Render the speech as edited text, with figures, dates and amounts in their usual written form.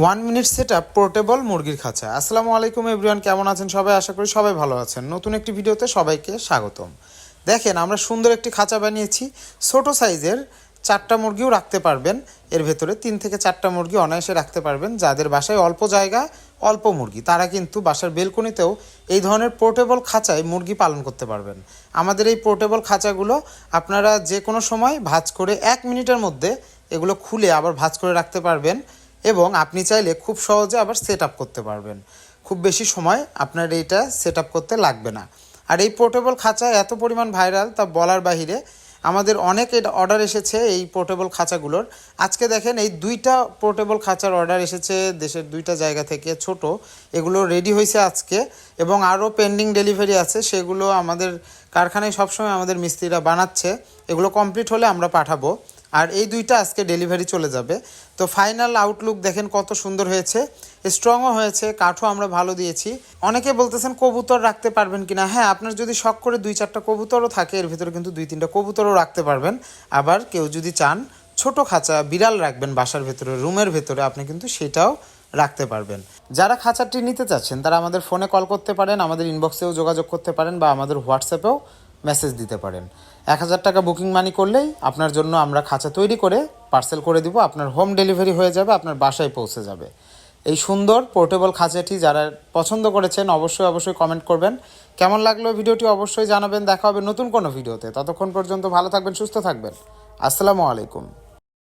1 minute setup portable মুরগির খাঁচা। আসসালামু আলাইকুম এভরিওয়ান, কেমন আছেন সবাই? আশা করি সবাই ভালো আছেন। নতুন একটি ভিডিওতে সবাইকে স্বাগতম। দেখেন, আমরা সুন্দর একটি খাঁচা বানিয়েছি। ছোট সাইজের 4টা মুরগিও রাখতে পারবেন এর ভেতরে। 3 থেকে 4টা মুরগি অনায়াসে রাখতে পারবেন। যাদের বাসায় অল্প জায়গা, অল্প মুরগি, তারা কিন্তু বাসার বেলকনিতেও এই ধরনের পোর্টেবল খাঁচায় মুরগি পালন করতে পারবেন। আমাদের এই পোর্টেবল খাঁচাগুলো আপনারা যে কোনো সময় ভাঁজ করে 1 মিনিটের মধ্যে এগুলো খুলে আবার ভাঁজ করে রাখতে পারবেন এবং আপনি চাইলে খুব সহজে আবার সেট আপ করতে পারবেন। খুব বেশি সময় আপনার এইটা সেট আপ করতে লাগবে না। আর এই পোর্টেবল খাঁচা এত পরিমাণ ভাইরাল তা বলার বাহিরে। আমাদের অনেক অর্ডার এসেছে এই পোর্টেবল খাঁচাগুলোর। আজকে দেখেন, এই 2টা পোর্টেবল খাঁচার অর্ডার এসেছে দেশের 2টা জায়গা থেকে। ছোট এগুলো রেডি হয়েছে আজকে এবং আরও পেন্ডিং ডেলিভারি আছে। সেগুলো আমাদের কারখানায় সবসময় আমাদের মিস্ত্রিরা বানাচ্ছে। এগুলো কমপ্লিট হলে আমরা পাঠাবো। আর এই 2টা আজকে ডেলিভারি চলে যাবে। তো ফাইনাল আউটলুক দেখেন কত সুন্দর হয়েছে, স্ট্রংও হয়েছে, কাঠও আমরা ভালো দিয়েছি। অনেকে বলতেছেন কবুতর রাখতে পারবেন কিনা। হ্যাঁ, আপনার যদি শখ করে 2-4টা কবুতরও থাকে, এর ভিতরে কিন্তু 2-3টা কবুতরও রাখতে পারবেন। আবার কেউ যদি চান ছোট খাঁচা বিড়াল রাখবেন বাসার ভেতরে, রুমের ভেতরে, আপনি কিন্তু সেটাও রাখতে পারবেন। যারা খাঁচাটি নিতে চাচ্ছেন তারা আমাদের ফোনে কল করতে পারেন, আমাদের ইনবক্সেও যোগাযোগ করতে পারেন বা আমাদের হোয়াটসঅ্যাপেও মেসেজ দিতে পারেন। 1000 টাকা বুকিং মানি করলেই আপনার জন্য আমরা খাঁচা তৈরি করে পার্সেল করে দিব। আপনার হোম ডেলিভারি হয়ে যাবে, আপনার বাসায় পৌঁছে যাবে। এই সুন্দর পোর্টেবল খাঁচাটি যারা পছন্দ করেছেন অবশ্যই কমেন্ট করবেন। কেমন লাগলো ভিডিওটি অবশ্যই জানাবেন। দেখা হবে নতুন কোনো ভিডিওতে। ততক্ষণ পর্যন্ত ভালো থাকবেন, সুস্থ থাকবেন। আসসালামু আলাইকুম।